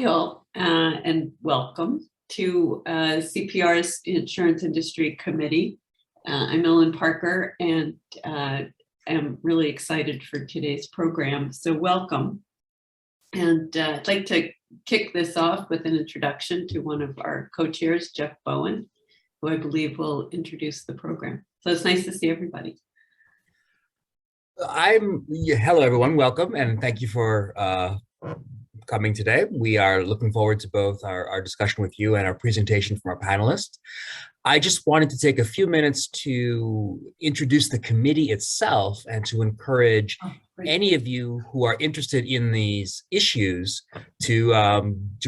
Hi all, and welcome to CPR's Insurance Industry Committee. I'm Ellen Parker and am really excited for today's program, so welcome. And I'd like to kick this off with an introduction to one of our co-chairs, Jeff Bowen, who I believe will introduce the program. So it's nice to see everybody. Hello everyone, welcome, and thank you for coming today. We are looking forward to both our discussion with you and our presentation from our panelists. I just wanted to take a few minutes to introduce the committee itself and to encourage any of you who are interested in these issues to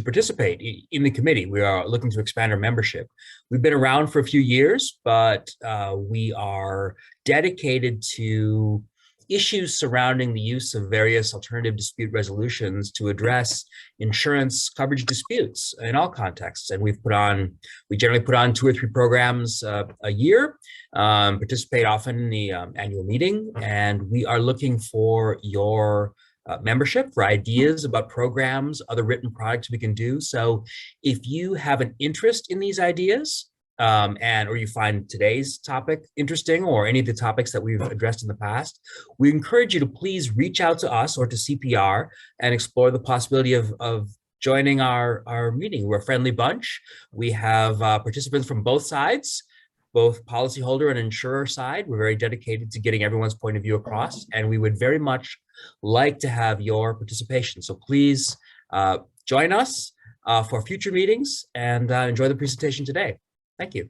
participate in the committee. We are looking to expand our membership. We've been around for a few years, but we are dedicated to issues surrounding the use of various alternative dispute resolutions to address insurance coverage disputes in all contexts. And we generally put on 2 or 3 programs a year, participate often in the annual meeting, and we are looking for your membership, for ideas about programs, other written products we can do. So if you have an interest in these ideas, or you find today's topic interesting or any of the topics that we've addressed in the past, we encourage you to please reach out to us or to CPR and explore the possibility of joining our meeting. We're a friendly bunch. We have participants from both sides, both policyholder and insurer side. We're very dedicated to getting everyone's point of view across, and we would very much like to have your participation. So please join us for future meetings and enjoy the presentation today. Thank you.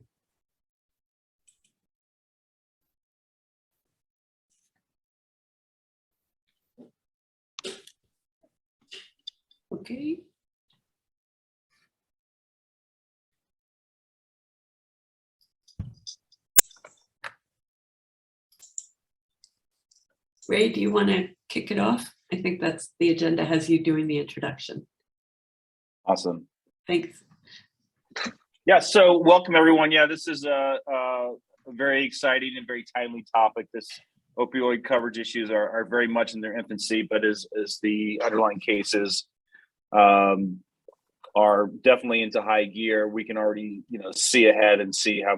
Okay. Ray, do you want to kick it off? I think that's the agenda has you doing the introduction. Awesome. Thanks. Yeah, so welcome everyone. Yeah, this is a very exciting and very timely topic. This opioid coverage issues are very much in their infancy, but as the underlying cases are definitely into high gear, we can already see ahead and see how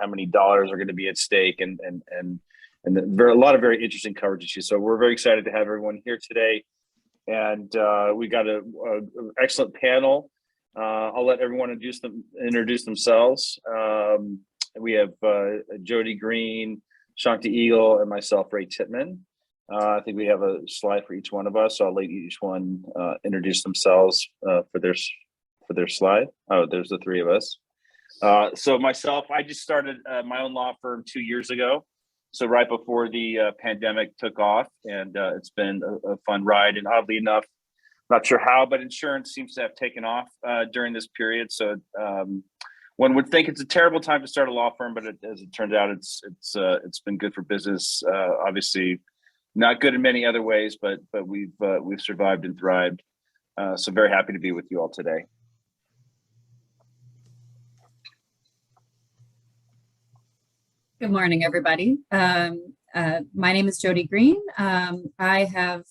many dollars are going to be at stake, and a lot of very interesting coverage issues. So we're very excited to have everyone here today, and we got an excellent panel. I'll let everyone introduce themselves. We have Jodie Green, Shanti Eagle, and myself, Ray Titman. I think we have a slide for each one of us, so I'll let each one introduce themselves for their slide. Oh, there's the 3 of us. So myself, I just started my own law firm 2 years ago, so right before the pandemic took off, and it's been a fun ride. And oddly enough, not sure how, but insurance seems to have taken off during this period. So one would think it's a terrible time to start a law firm, but as it turns out, it's been good for business. Obviously, not good in many other ways, but we've survived and thrived. So very happy to be with you all today. Good morning, everybody. My name is Jodie Green. I have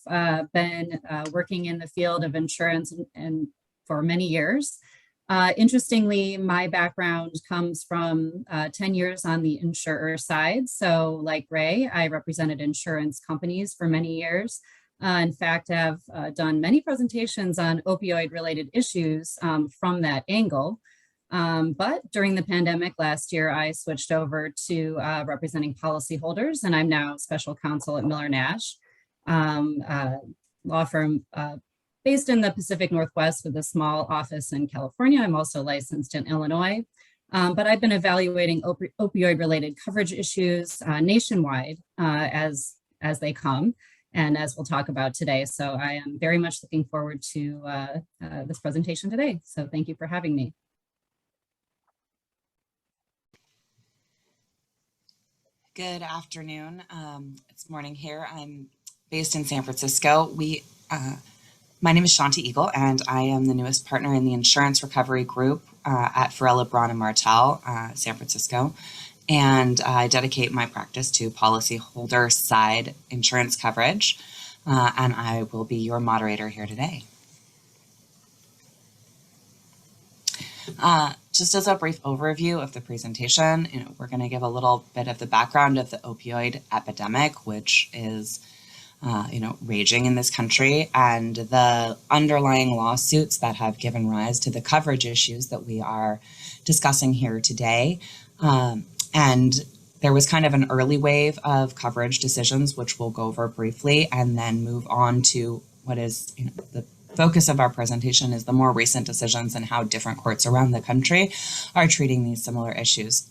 been working in the field of insurance and for many years. Interestingly, my background comes from 10 years on the insurer side. So like Ray, I represented insurance companies for many years. In fact, have done many presentations on opioid-related issues from that angle. But during the pandemic last year, I switched over to representing policyholders, and I'm now special counsel at Miller Nash, law firm based in the Pacific Northwest with a small office in California. I'm also licensed in Illinois, but I've been evaluating opioid-related coverage issues nationwide as they come, and as we'll talk about today. So I am very much looking forward to this presentation today. So thank you for having me. Good afternoon. It's morning here. I'm based in San Francisco. My name is Shanti Eagle, and I am the newest partner in the insurance recovery group at Farella, Braun & Martel, San Francisco. And I dedicate my practice to policyholder side insurance coverage, and I will be your moderator here today. Just as a brief overview of the presentation, we're going to give a little bit of the background of the opioid epidemic, which is raging in this country, and the underlying lawsuits that have given rise to the coverage issues that we are discussing here today. And there was kind of an early wave of coverage decisions, which we'll go over briefly, and then move on to what is the focus of our presentation is the more recent decisions and how different courts around the country are treating these similar issues.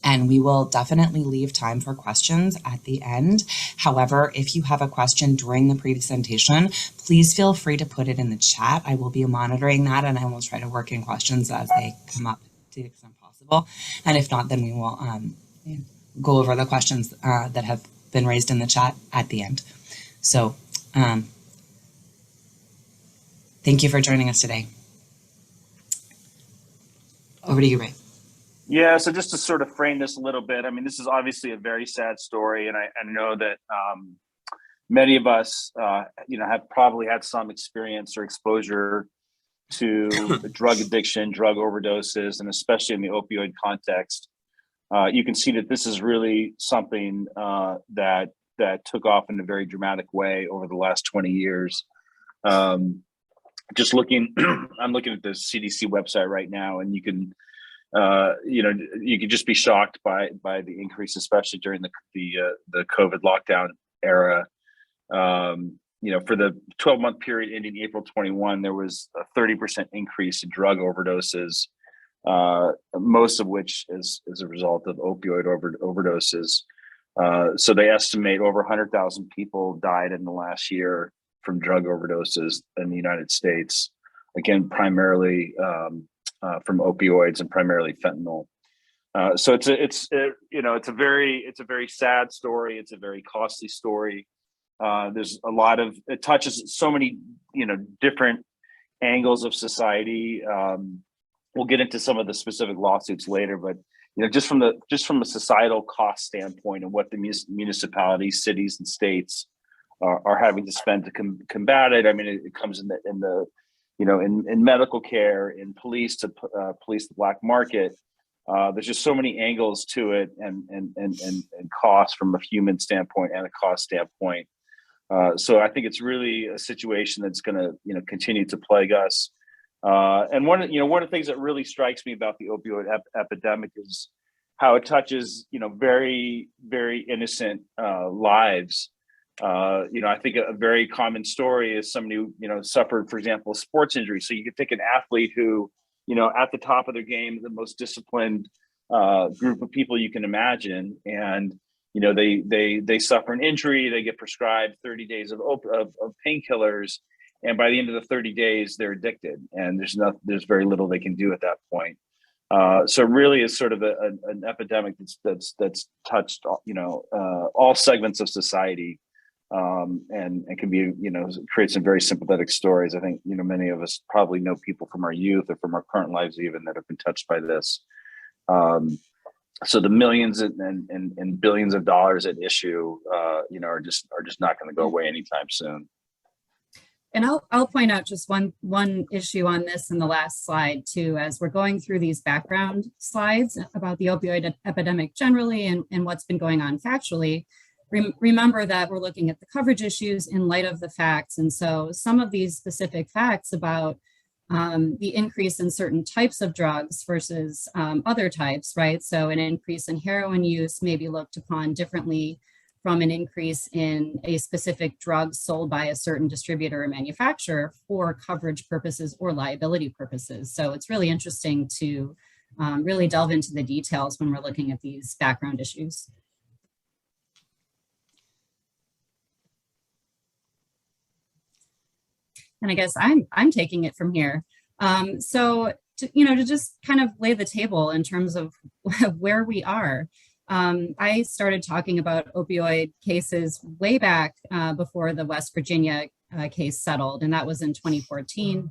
And we will definitely leave time for questions at the end. However, if you have a question during the presentation, please feel free to put it in the chat. I will be monitoring that, and I will try to work in questions as they come up to the extent possible. And if not, then we will go over the questions that have been raised in the chat at the end. So thank you for joining us today. Over to you, Ray. Yeah, so just to sort of frame this a little bit, I mean, this is obviously a very sad story, and I know that many of us, have probably had some experience or exposure to drug addiction, drug overdoses, and especially in the opioid context. You can see that this is really something that took off in a very dramatic way over the last 20 years. Just looking, I'm looking at the CDC website right now, and you can. You could just be shocked by the increase, especially during the COVID lockdown era. For the 12-month period ending April 21, there was a 30% increase in drug overdoses, most of which is a result of opioid overdoses. So they estimate over 100,000 people died in the last year from drug overdoses in the United States. Again, primarily from opioids and primarily fentanyl. So it's a very sad story. It's a very costly story. There's a lot of, it touches so many, different angles of society. We'll get into some of the specific lawsuits later, but just from a societal cost standpoint and what the municipalities, cities, and states are having to spend to combat it. I mean, it comes in in medical care, in police to police the black market. There's just so many angles to it, and cost from a human standpoint and a cost standpoint. So I think it's really a situation that's going to continue to plague us. And one of the things that really strikes me about the opioid epidemic is how it touches very, very innocent lives. I think a very common story is somebody who, suffered, for example, a sports injury. So you could take an athlete who, at the top of their game, the most disciplined group of people you can imagine. And, they suffer an injury, they get prescribed 30 days of painkillers. And by the end of the 30 days, they're addicted. And there's very little they can do at that point. So really it's sort of an epidemic that's touched, all segments of society. And can be, create some very sympathetic stories. I think, many of us probably know people from our youth or from our current lives even that have been touched by this. So the millions and billions of dollars at issue, are just not going to go away anytime soon. And I'll point out just one issue on this in the last slide too, as we're going through these background slides about the opioid epidemic generally and what's been going on factually. Remember that we're looking at the coverage issues in light of the facts. And so some of these specific facts about the increase in certain types of drugs versus other types, right? So an increase in heroin use may be looked upon differently from an increase in a specific drug sold by a certain distributor or manufacturer for coverage purposes or liability purposes. So it's really interesting to really delve into the details when we're looking at these background issues. And I guess I'm taking it from here. So to just kind of lay the table in terms of where we are. I started talking about opioid cases way back before the West Virginia case settled, and that was in 2014.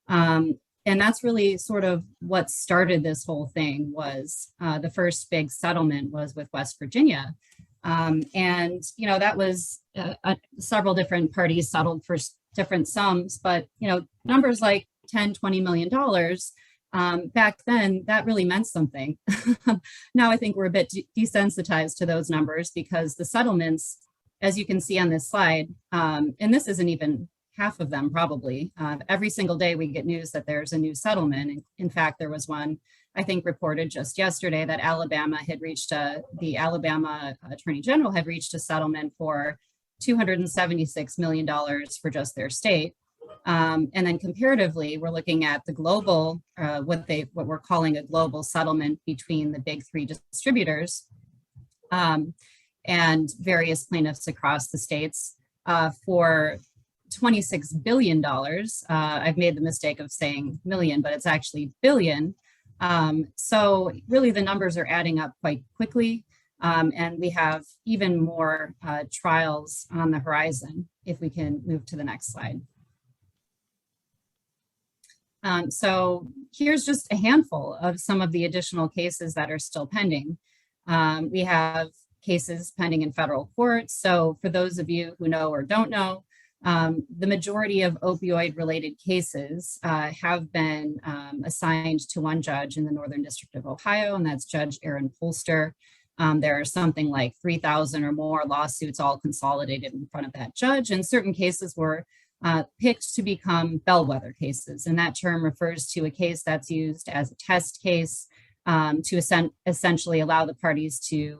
And that's really sort of what started this whole thing. Was the first big settlement was with West Virginia. And that was several different parties settled for different sums, but numbers like $10, $20 million back then, that really meant something. Now I think we're a bit desensitized to those numbers because the settlements, as you can see on this slide, and this isn't even half of them probably, every single day we get news that there's a new settlement. In fact, there was one, I think, reported just yesterday that Alabama had reached the Alabama Attorney General had reached a settlement for $276 million for just their state. And then comparatively, we're looking at the global, what we're calling a global settlement between the big three distributors and various plaintiffs across the states for $26 billion. I've made the mistake of saying million, but it's actually billion. So really the numbers are adding up quite quickly. And we have even more trials on the horizon, if we can move to the next slide. So here's just a handful of some of the additional cases that are still pending. We have cases pending in federal court. So for those of you who know or don't know, the majority of opioid-related cases have been assigned to one judge in the Northern District of Ohio, and that's Judge Aaron Polster. There are something like 3,000 or more lawsuits all consolidated in front of that judge, and certain cases were picked to become bellwether cases, and that term refers to a case that's used as a test case to essentially allow the parties to,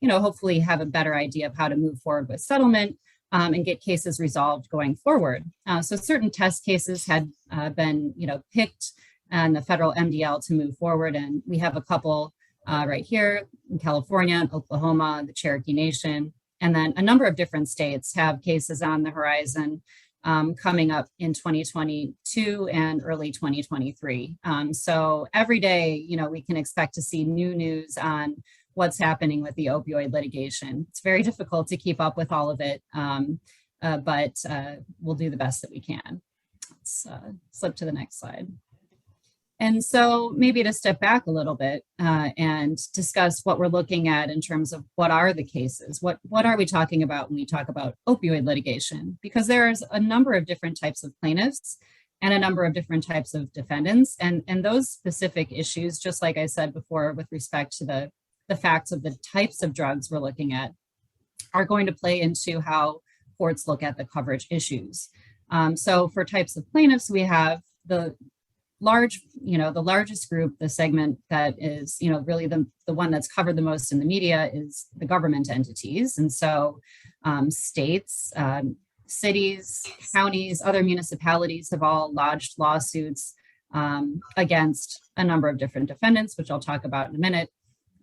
hopefully have a better idea of how to move forward with settlement and get cases resolved going forward. So certain test cases had been, picked and the federal MDL to move forward, and we have a couple right here in California, Oklahoma, the Cherokee Nation, and then a number of different states have cases on the horizon coming up in 2022 and early 2023. So every day, we can expect to see new news on what's happening with the opioid litigation. It's very difficult to keep up with all of it, but we'll do the best that we can. Let's flip to the next slide. And so maybe to step back a little bit and discuss what we're looking at in terms of what are the cases, what are we talking about when we talk about opioid litigation? Because there's a number of different types of plaintiffs and a number of different types of defendants. And those specific issues, just like I said before, with respect to the facts of the types of drugs we're looking at, are going to play into how courts look at the coverage issues. So for types of plaintiffs, we have the largest group, the segment that is, really the one that's covered the most in the media is the government entities. And so states, cities, counties, other municipalities have all lodged lawsuits against a number of different defendants, which I'll talk about in a minute,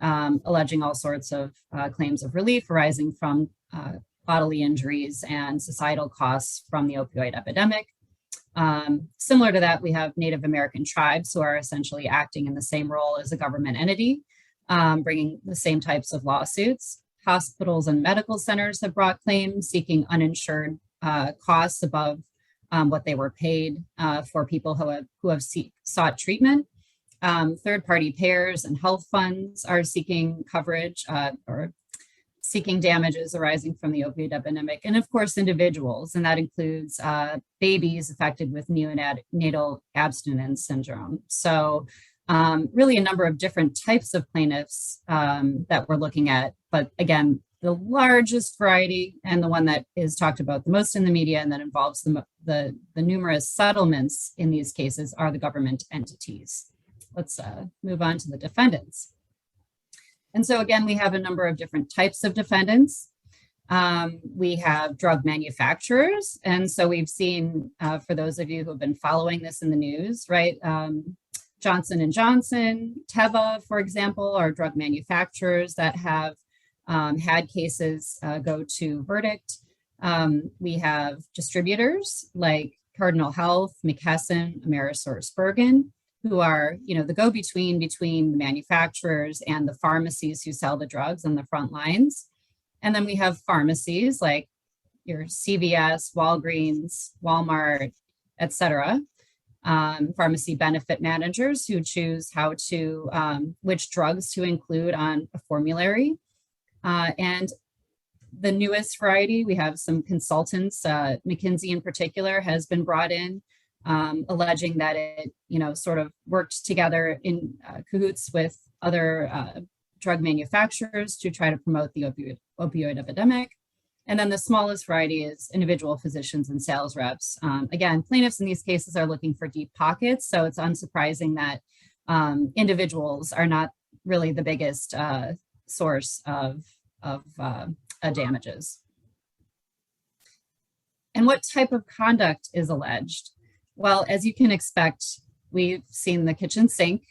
alleging all sorts of claims of relief arising from bodily injuries and societal costs from the opioid epidemic. Similar to that, we have Native American tribes who are essentially acting in the same role as a government entity, bringing the same types of lawsuits. Hospitals and medical centers have brought claims seeking uninsured costs above what they were paid for people who have sought treatment. Third-party payers and health funds are seeking coverage or seeking damages arising from the opioid epidemic, and of course individuals, and that includes babies affected with neonatal abstinence syndrome. So really a number of different types of plaintiffs that we're looking at, but again, the largest variety and the one that is talked about the most in the media and that involves the numerous settlements in these cases are the government entities. Let's move on to the defendants. And so again, we have a number of different types of defendants. We have drug manufacturers. And so we've seen, for those of you who have been following this in the news, right? Johnson & Johnson, Teva, for example, are drug manufacturers that have had cases go to verdict. We have distributors like Cardinal Health, Mckesson, AmerisourceBergen, who are, the go-between between the manufacturers and the pharmacies who sell the drugs on the front lines. And then we have pharmacies like your CVS, Walgreens, Walmart, et cetera. Pharmacy benefit managers who choose which drugs to include on a formulary. And the newest variety, we have some consultants, McKinsey in particular has been brought in alleging that it, sort of worked together in cahoots with other drug manufacturers to try to promote the opioid epidemic. And then the smallest variety is individual physicians and sales reps. Again, plaintiffs in these cases are looking for deep pockets, so it's unsurprising that individuals are not really the biggest source of damages. And what type of conduct is alleged? Well, as you can expect, we've seen the kitchen sink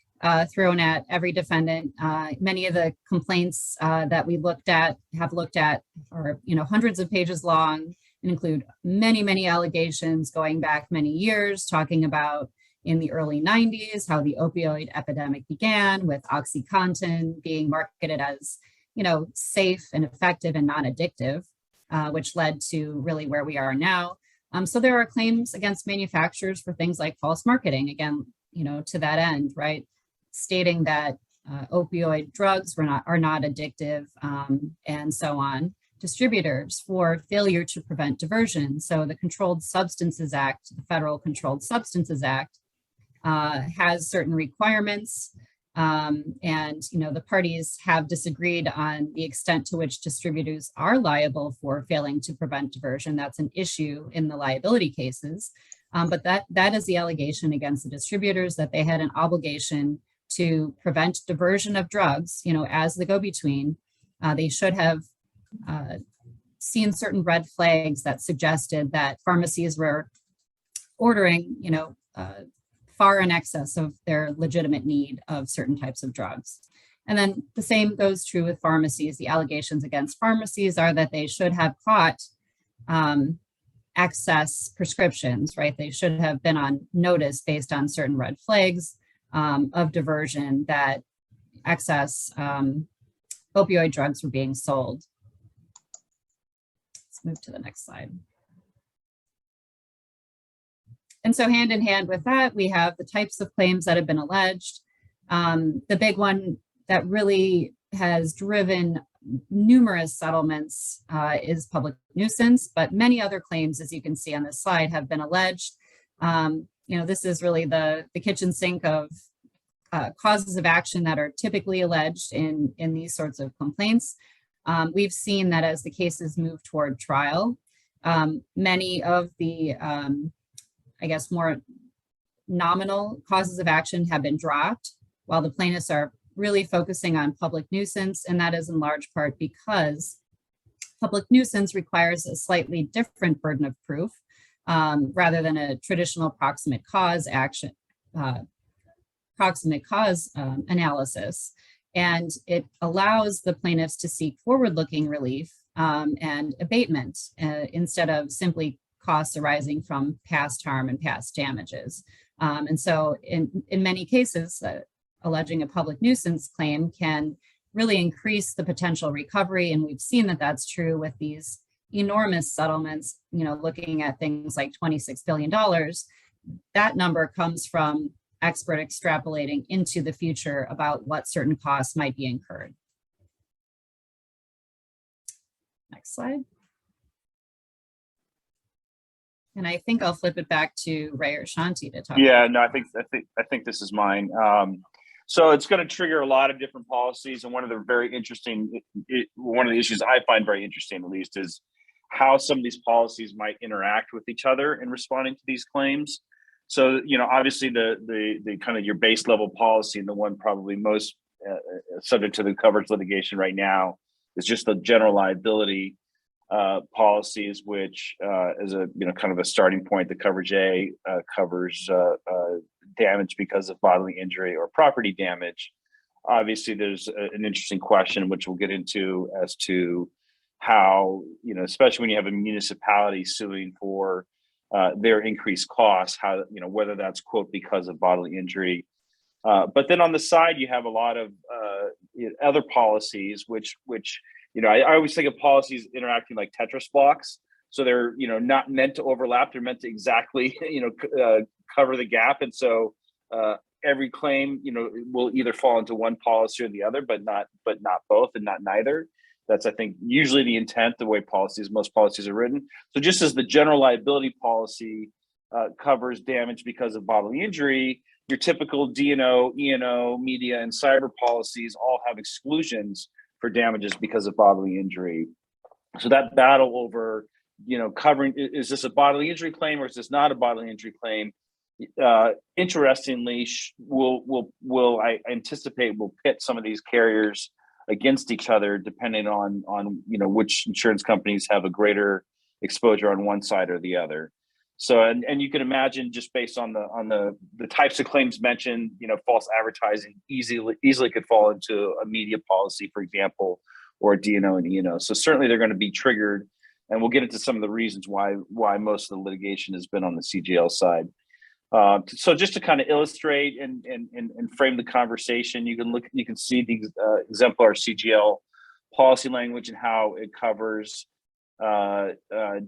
thrown at every defendant. Many of the complaints that we have looked at are, hundreds of pages long and include many, many allegations going back many years, talking about in the early 90s, how the opioid epidemic began with OxyContin being marketed as, safe and effective and non-addictive, which led to really where we are now. So there are claims against manufacturers for things like false marketing, again, to that end, right? Stating that opioid drugs are not addictive, and so on. Distributors for failure to prevent diversion. So the Controlled Substances Act, the Federal Controlled Substances Act, has certain requirements, and the parties have disagreed on the extent to which distributors are liable for failing to prevent diversion. That's an issue in the liability cases, but that is the allegation against the distributors, that they had an obligation to prevent diversion of drugs, as the go-between. They should have seen certain red flags that suggested that pharmacies were ordering, far in excess of their legitimate need of certain types of drugs. And then the same goes true with pharmacies. The allegations against pharmacies are that they should have caught excess prescriptions, right? They should have been on notice based on certain red flags of diversion that excess opioid drugs were being sold. Let's move to the next slide. And so hand in hand with that, we have the types of claims that have been alleged. The big one that really has driven numerous settlements is public nuisance, but many other claims, as you can see on this slide, have been alleged. This is really the kitchen sink of causes of action that are typically alleged in these sorts of complaints. We've seen that as the cases move toward trial, many of the, more nominal causes of action have been dropped, while the plaintiffs are really focusing on public nuisance, and that is in large part because public nuisance requires a slightly different burden of proof rather than a traditional proximate cause action, analysis. And it allows the plaintiffs to seek forward-looking relief and abatement instead of simply costs arising from past harm and past damages. And so in many cases, alleging a public nuisance claim can really increase the potential recovery. And we've seen that that's true with these enormous settlements, looking at things like $26 billion. That number comes from expert extrapolating into the future about what certain costs might be incurred. Next slide. And I think I'll flip it back to Ray or Shanti to talk. Yeah, no, I think this is mine. So it's going to trigger a lot of different policies, and one of the issues I find very interesting, at least, is how some of these policies might interact with each other in responding to these claims. So, obviously the kind of your base level policy, and the one probably most subject to the coverage litigation right now, is just the general liability policies, which is a kind of a starting point. The coverage A covers damage because of bodily injury or property damage. Obviously, there's an interesting question, which we'll get into, as to how, especially when you have a municipality suing for their increased costs, how, whether that's, quote, because of bodily injury. But then on the side, you have a lot of other policies, which I always think of policies interacting like Tetris blocks. So they're, not meant to overlap. They're meant to exactly, cover the gap. And so every claim, will either fall into one policy or the other, but not both, and not neither. That's, I think, usually the intent, the way most policies are written. So just as the general liability policy covers damage because of bodily injury, your typical D&O, E&O, media, and cyber policies all have exclusions for damages because of bodily injury. So that battle over, covering, is this a bodily injury claim or is this not a bodily injury claim? Interestingly, I anticipate will pit some of these carriers against each other, depending on which insurance companies have a greater exposure on one side or the other. So, and you can imagine, just based on the types of claims mentioned, false advertising easily could fall into a media policy, for example, or a D&O and E&O. So certainly they're going to be triggered, and we'll get into some of the reasons why most of the litigation has been on the CGL side. So just to kind of illustrate and frame the conversation, you can see the exemplar CGL policy language and how it covers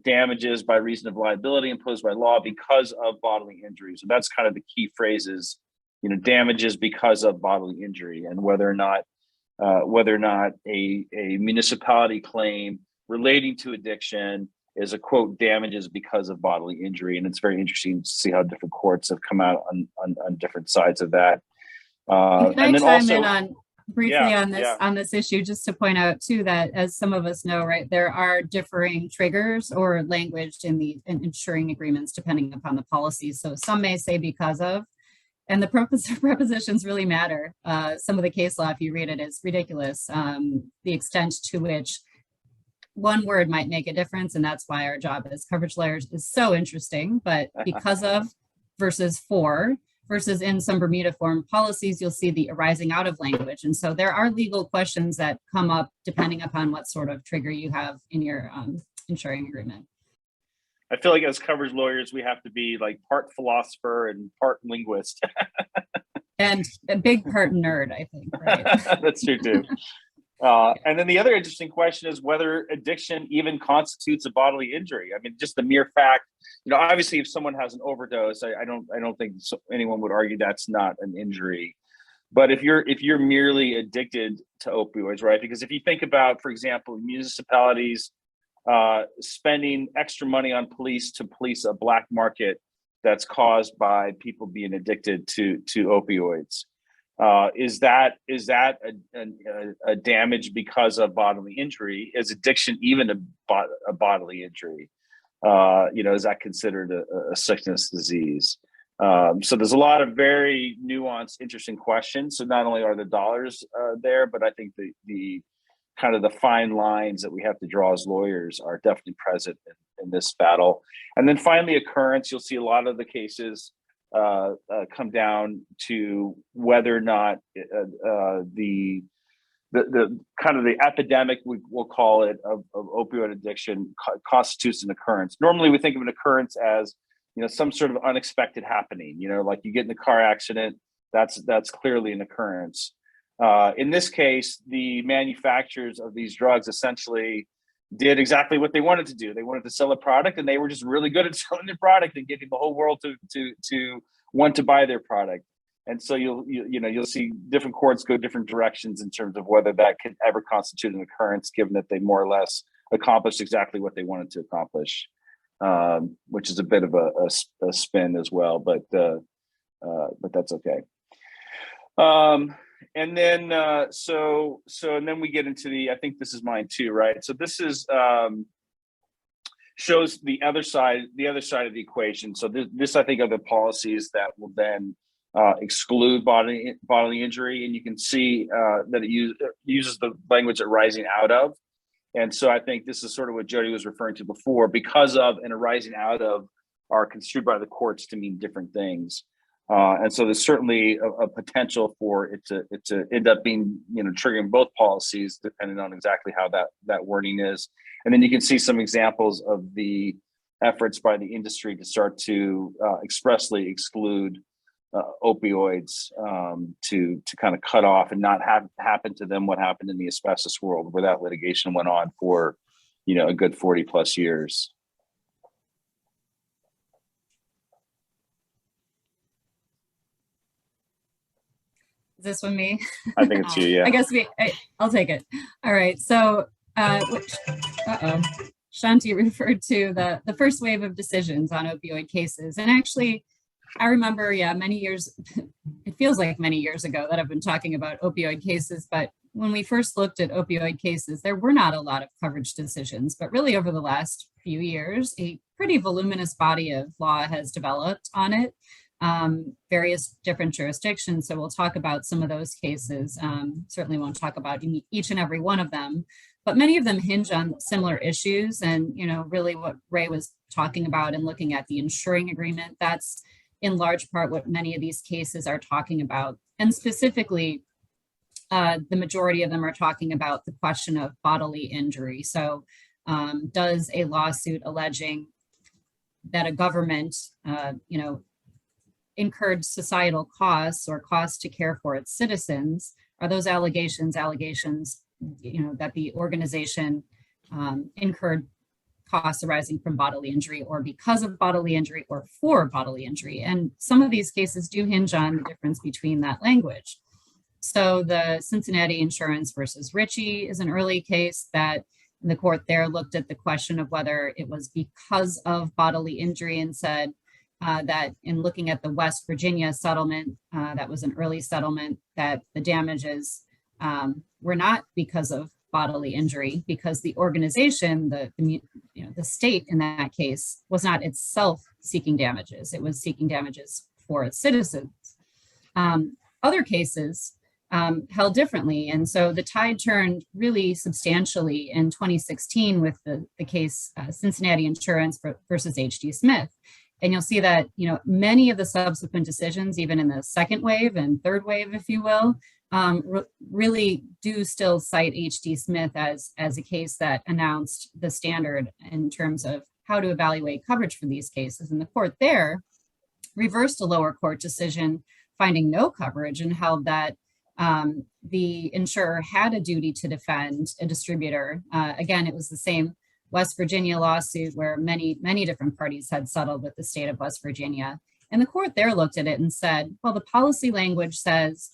damages by reason of liability imposed by law because of bodily injury. So that's kind of the key phrases, damages because of bodily injury, and whether or not a municipality claim relating to addiction is a quote damages because of bodily injury. And it's very interesting to see how different courts have come out on different sides of that. Can I chime in on briefly on this issue, just to point out too that, as some of us know, right, there are differing triggers or language in the insuring agreements depending upon the policy. So some may say because of, and the prepositions really matter. Some of the case law, if you read it, is ridiculous. The extent to which one word might make a difference, and that's why our job as coverage lawyers is so interesting. But because of versus for versus in some Bermuda form policies, you'll see the arising out of language. And so there are legal questions that come up depending upon what sort of trigger you have in your insuring agreement. I feel like as coverage lawyers, we have to be like part philosopher and part linguist. And a big part nerd, I think, right? That's true too. And then the other interesting question is whether addiction even constitutes a bodily injury. I mean, just the mere fact, obviously if someone has an overdose, I don't think anyone would argue that's not an injury. But if you're merely addicted to opioids, right? Because if you think about, for example, municipalities spending extra money on police to police a black market that's caused by people being addicted to opioids. Is that a damage because of bodily injury? Is addiction even a bodily injury? Is that considered a sickness disease? So there's a lot of very nuanced, interesting questions. So not only are the dollars there, but I think the kind of the fine lines that we have to draw as lawyers are definitely present in this battle. And then finally, occurrence. You'll see a lot of the cases come down to whether or not the kind of the epidemic, we'll call it, of opioid addiction constitutes an occurrence. Normally we think of an occurrence as some sort of unexpected happening, like you get in a car accident, that's clearly an occurrence. In this case, the manufacturers of these drugs essentially did exactly what they wanted to do. They wanted to sell a product, and they were just really good at selling their product and getting the whole world to want to buy their product. And so you'll see different courts go different directions in terms of whether that could ever constitute an occurrence, given that they more or less accomplished exactly what they wanted to accomplish, which is a bit of a spin as well, but that's okay. And then and then we get into I think this is mine too, right? So this is shows the other side of the equation. So this I think are the policies that will then exclude bodily injury, and you can see that it uses the language arising out of. And so I think this is sort of what Jodie was referring to before. Because of and arising out of are construed by the courts to mean different things. And so there's certainly a potential for it to end up being, triggering both policies, depending on exactly how that wording is. And then you can see some examples of the efforts by the industry to start to expressly exclude opioids, to kind of cut off and not have happen to them what happened in the asbestos world, where that litigation went on for, a good 40 plus years. Is this one me? I think it's you, yeah. I guess I'll take it. All right. So, Shanti referred to the first wave of decisions on opioid cases. And actually, I remember, many years, it feels like many years ago that I've been talking about opioid cases, but when we first looked at opioid cases, there were not a lot of coverage decisions, but really over the last few years, a pretty voluminous body of law has developed on it, various different jurisdictions. So we'll talk about some of those cases. Certainly won't talk about each and every one of them, but many of them hinge on similar issues. And, really what Ray was talking about and looking at the insuring agreement, that's in large part what many of these cases are talking about. And specifically, the majority of them are talking about the question of bodily injury. So does a lawsuit alleging that a government, incurred societal costs or costs to care for its citizens, are those allegations, that the organization incurred costs arising from bodily injury or because of bodily injury or for bodily injury? And some of these cases do hinge on the difference between that language. So the Cincinnati Insurance versus Ritchie is an early case that the court there looked at the question of whether it was because of bodily injury and said that in looking at the West Virginia settlement, that was an early settlement, that the damages were not because of bodily injury, because the organization, the state in that case, was not itself seeking damages. It was seeking damages for its citizens. Other cases held differently. And so the tide turned really substantially in 2016 with the case Cincinnati Insurance versus H.D. Smith. And you'll see that, many of the subsequent decisions, even in the second wave and third wave, if you will, really do still cite H.D. Smith as a case that announced the standard in terms of how to evaluate coverage for these cases. And the court there reversed a lower court decision finding no coverage and held that the insurer had a duty to defend a distributor. Again, it was the same West Virginia lawsuit where many different parties had settled with the state of West Virginia. And the court there looked at it and said, well, the policy language says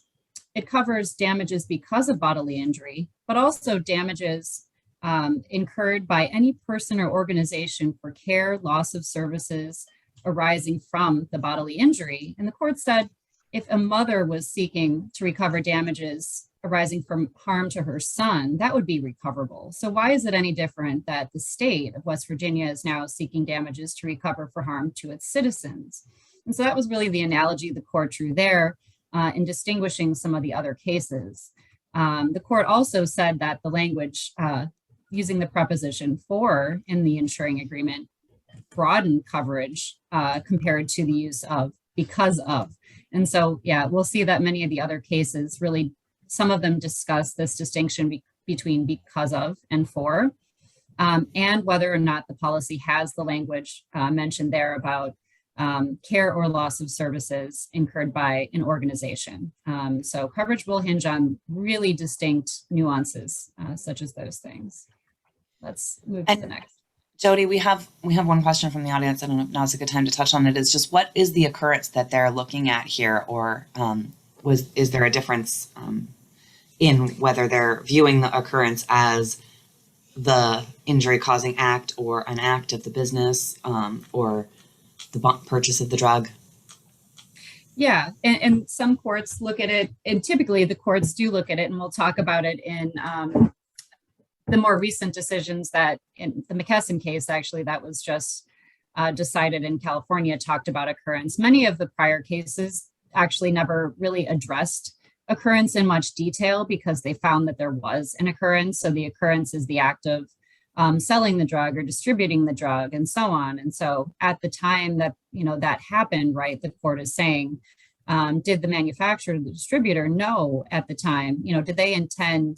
it covers damages because of bodily injury, but also damages incurred by any person or organization for care, loss of services arising from the bodily injury. And the court said, if a mother was seeking to recover damages arising from harm to her son, that would be recoverable. So why is it any different that the state of West Virginia is now seeking damages to recover for harm to its citizens? And so that was really the analogy the court drew there in distinguishing some of the other cases. The court also said that the language using the preposition for in the insuring agreement broadened coverage compared to the use of because of. And so, we'll see that many of the other cases really, some of them discuss this distinction between because of and for, and whether or not the policy has the language mentioned there about care or loss of services incurred by an organization. So coverage will hinge on really distinct nuances, such as those things. Let's move to the next. Jodie, we have one question from the audience. I don't know if now's a good time to touch on it. Is just what is the occurrence that they're looking at here, or is there a difference in whether they're viewing the occurrence as the injury causing act or an act of the business or the purchase of the drug? Yeah, and some courts look at it, and typically the courts do look at it, and we'll talk about it in the more recent decisions that in the Mckesson case, actually, that was just decided in California, talked about occurrence. Many of the prior cases actually never really addressed occurrence in much detail because they found that there was an occurrence. So the occurrence is the act of selling the drug or distributing the drug and so on. And so at the time that, that happened, right, the court is saying, did the manufacturer, the distributor know at the time, did they intend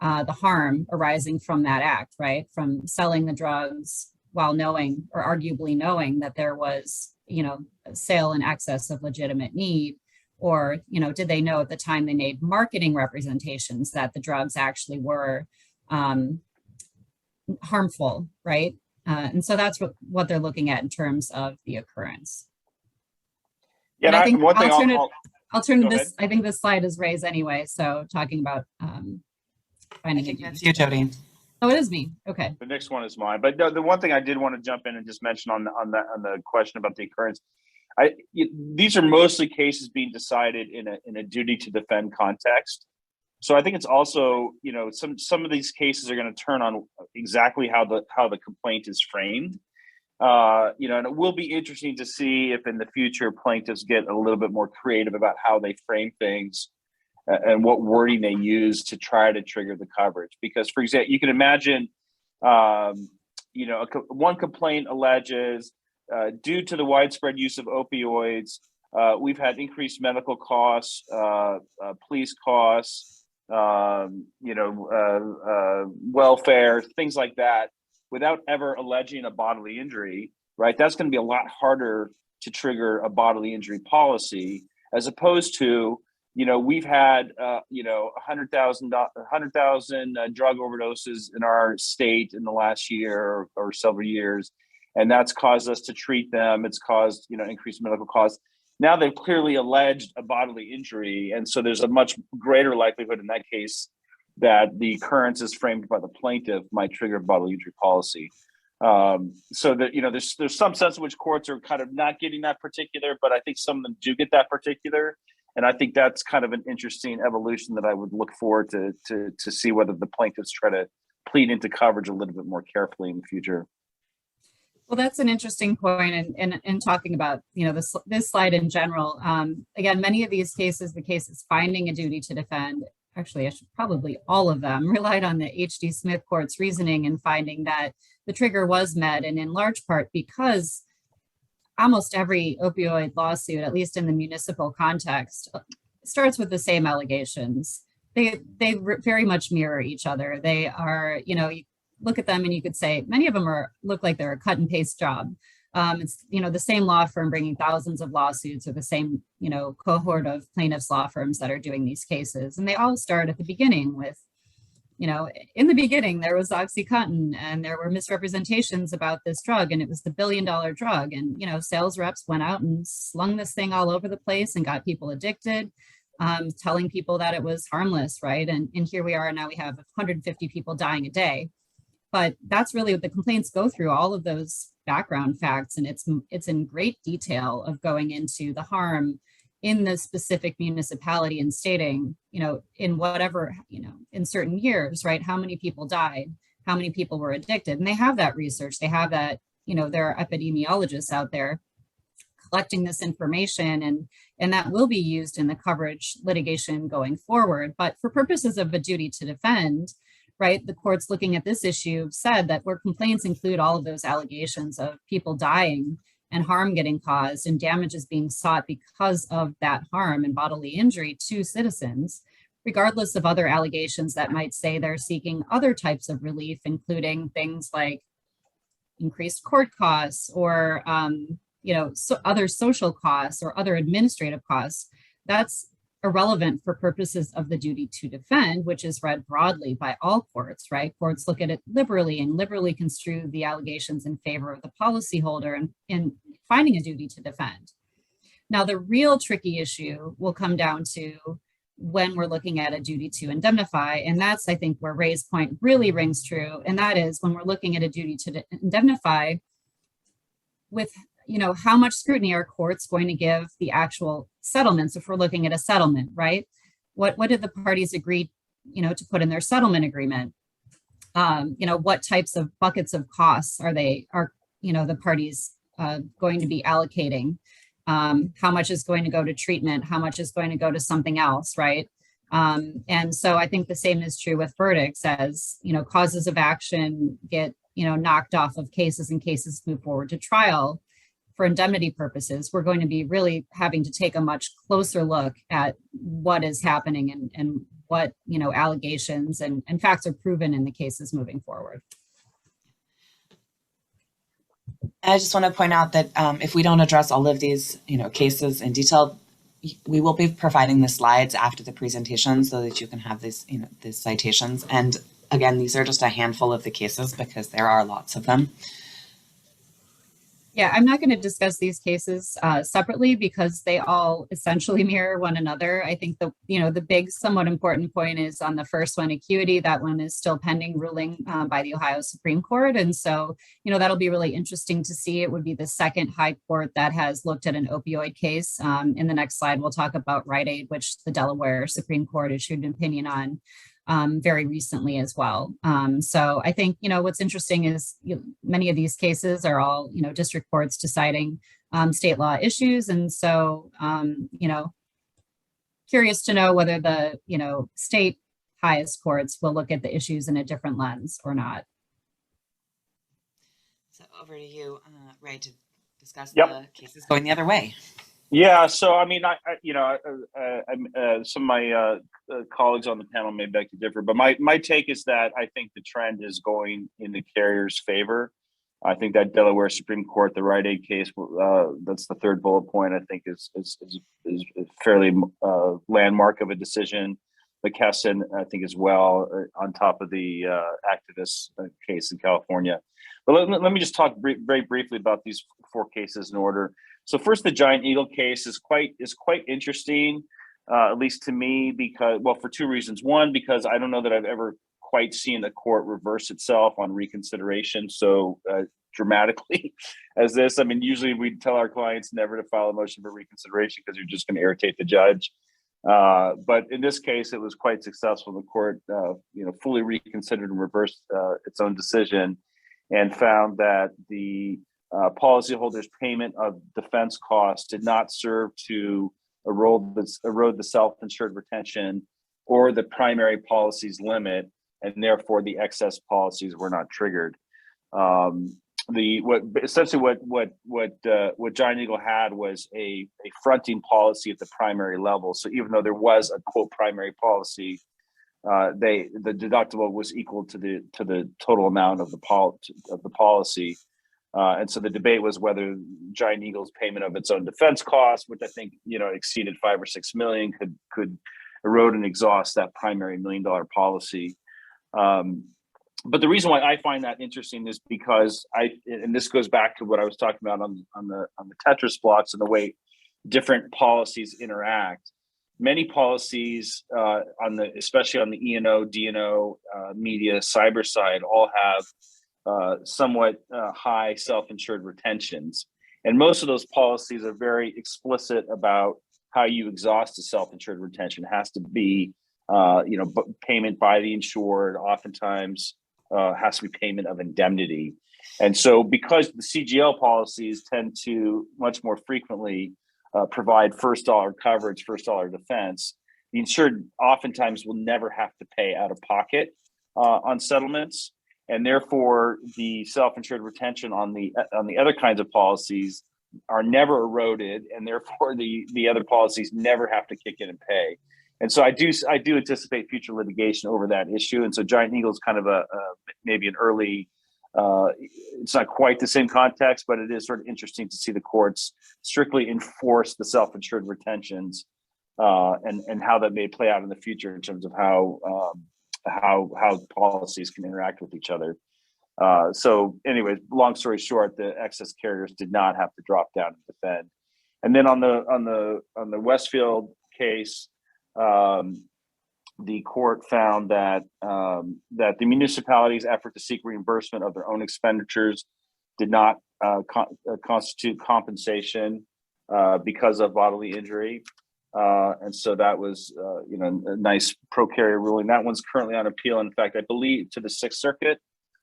the harm arising from that act, right? From selling the drugs while knowing or arguably knowing that there was, a sale in excess of legitimate need, or, did they know at the time they made marketing representations that the drugs actually were harmful, right? And so that's what they're looking at in terms of the occurrence. Yeah, I think I'll turn to this. I think this slide is raised anyway. So talking about finding. I think that's you, Jodie. Oh, it is me. Okay. The next one is mine. But the one thing I did want to jump in and just mention on the question about the occurrence, these are mostly cases being decided in a duty to defend context. So I think it's also, some of these cases are going to turn on exactly how the complaint is framed. And it will be interesting to see if in the future plaintiffs get a little bit more creative about how they frame things and what wording they use to try to trigger the coverage. Because, for example, you can imagine, one complaint alleges, due to the widespread use of opioids, we've had increased medical costs, police costs, welfare, things like that, without ever alleging a bodily injury, right? That's going to be a lot harder to trigger a bodily injury policy, as opposed to, we've had, 100,000 drug overdoses in our state in the last year or several years, and that's caused us to treat them. It's caused, increased medical costs. Now they've clearly alleged a bodily injury, and so there's a much greater likelihood in that case that the occurrence is framed by the plaintiff might trigger a bodily injury policy. So that, there's some sense in which courts are kind of not getting that particular, but I think some of them do get that particular. And I think that's kind of an interesting evolution that I would look forward to see whether the plaintiffs try to plead into coverage a little bit more carefully in the future. Well, that's an interesting point in talking about, this slide in general. Again, many of these cases, the cases finding a duty to defend, actually, probably all of them, relied on the H.D. Smith court's reasoning in finding that the trigger was met, and in large part because almost every opioid lawsuit, at least in the municipal context, starts with the same allegations. They very much mirror each other. They are, you look at them and you could say many of them look like they're a cut and paste job. It's, the same law firm bringing thousands of lawsuits, or the same, cohort of plaintiffs' law firms that are doing these cases. And they all start at the beginning with, in the beginning, there was OxyContin and there were misrepresentations about this drug, and it was the billion-dollar drug. And, sales reps went out and slung this thing all over the place and got people addicted, telling people that it was harmless, right? And here we are now, we have 150 people dying a day. But that's really what the complaints go through, all of those background facts, and it's in great detail of going into the harm in the specific municipality and stating, in whatever, in certain years, right, how many people died, how many people were addicted. And they have that research, they have that, there are epidemiologists out there collecting this information, and that will be used in the coverage litigation going forward. But for purposes of a duty to defend, right, the courts looking at this issue said that where complaints include all of those allegations of people dying and harm getting caused and damages being sought because of that harm and bodily injury to citizens, regardless of other allegations that might say they're seeking other types of relief, including things like increased court costs or, other social costs or other administrative costs, that's irrelevant for purposes of the duty to defend, which is read broadly by all courts, right? Courts look at it liberally and liberally construe the allegations in favor of the policyholder in finding a duty to defend. Now, the real tricky issue will come down to when we're looking at a duty to indemnify, and that's, I think, where Ray's point really rings true, and that is when we're looking at a duty to indemnify with, how much scrutiny are courts going to give the actual settlements if we're looking at a settlement, right? What did the parties agree, to put in their settlement agreement? What types of buckets of costs are the parties going to be allocating? How much is going to go to treatment? How much is going to go to something else, right? And so I think the same is true with verdicts, as, causes of action get, knocked off of cases and cases move forward to trial. For indemnity purposes, we're going to be really having to take a much closer look at what is happening and what, allegations and facts are proven in the cases moving forward. I just want to point out that if we don't address all of these, cases in detail, we will be providing the slides after the presentation so that you can have these, these citations. And again, these are just a handful of the cases because there are lots of them. Yeah, I'm not going to discuss these cases separately because they all essentially mirror one another. I think the big, somewhat important point is on the first one, acuity. That one is still pending ruling by the Ohio Supreme Court, and so that'll be really interesting to see. It would be the second high court that has looked at an opioid case. In the next slide, we'll talk about Rite Aid, which the Delaware Supreme Court issued an opinion on very recently as well. So I think, what's interesting is many of these cases are all, district courts deciding state law issues. And so, curious to know whether the, state highest courts will look at the issues in a different lens or not. So over to you, Ray, to discuss Yep. the cases going the other way. Yeah, so I mean, some of my colleagues on the panel may beg to differ, but my take is that I think the trend is going in the carrier's favor. I think that Delaware Supreme Court, the Rite Aid case, that's the third bullet point, I think is fairly landmark of a decision. Mckesson, I think, as well, on top of the activist case in California. But let me just talk very briefly about these four cases in order. So first, the Giant Eagle case is quite interesting, at least to me, because, well, for two reasons. One, because I don't know that I've ever quite seen a court reverse itself on reconsideration so dramatically as this. I mean, usually we tell our clients never to file a motion for reconsideration because you're just going to irritate the judge. But in this case, it was quite successful. The court, fully reconsidered and reversed its own decision and found that the policyholders' payment of defense costs did not serve to erode the self-insured retention or the primary policy's limit, and therefore the excess policies were not triggered. What Giant Eagle had was a fronting policy at the primary level. So even though there was a quote primary policy, the deductible was equal to the total amount of the policy. And so the debate was whether Giant Eagle's payment of its own defense costs, which I think exceeded $5 or $6 million, could erode and exhaust that primary $1 million policy. But the reason why I find that interesting is because and this goes back to what I was talking about on the Tetris blocks and the way different policies interact. Many policies especially on the E&O, D&O, media, cyber side, all have somewhat high self-insured retentions. And most of those policies are very explicit about how you exhaust a self-insured retention. It has to be, payment by the insured, oftentimes has to be payment of indemnity. And so because the CGL policies tend to much more frequently provide first dollar coverage, first dollar defense, the insured oftentimes will never have to pay out of pocket on settlements. And therefore, the self-insured retention on the other kinds of policies are never eroded, and therefore the other policies never have to kick in and pay. And so I do anticipate future litigation over that issue. And so Giant Eagle is kind of maybe an early. It's not quite the same context, but it is sort of interesting to see the courts strictly enforce the self-insured retentions and how that may play out in the future in terms of how policies can interact with each other. So anyways, long story short, the excess carriers did not have to drop down and defend. And then on the Westfield case, the court found that the municipality's effort to seek reimbursement of their own expenditures did not constitute compensation because of bodily injury. And so that was, a nice pro-carrier ruling. That one's currently on appeal. In fact, I believe to the Sixth Circuit.